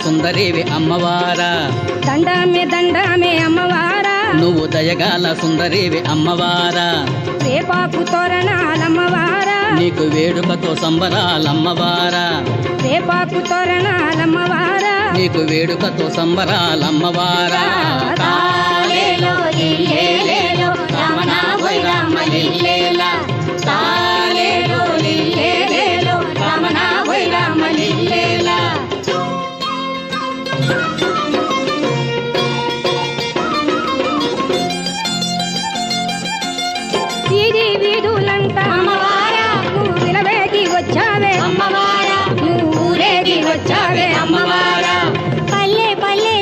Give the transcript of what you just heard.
సుందరివి అమ్మవారా దండమే అమ్మవారా నువ్వు దయగాల సుందరివి అమ్మవారా వేపాకు తోరణాలమ్మవారా నీకు వేడుకతో సంబరాలమ్మవారా వేపాకు తోరణాలమ్మవారా నీకు వేడుకతో సంబరాలమ్మవారా తాలేలో ఇల్లేలో రమణ గొయ్యమ్మ లిల్లే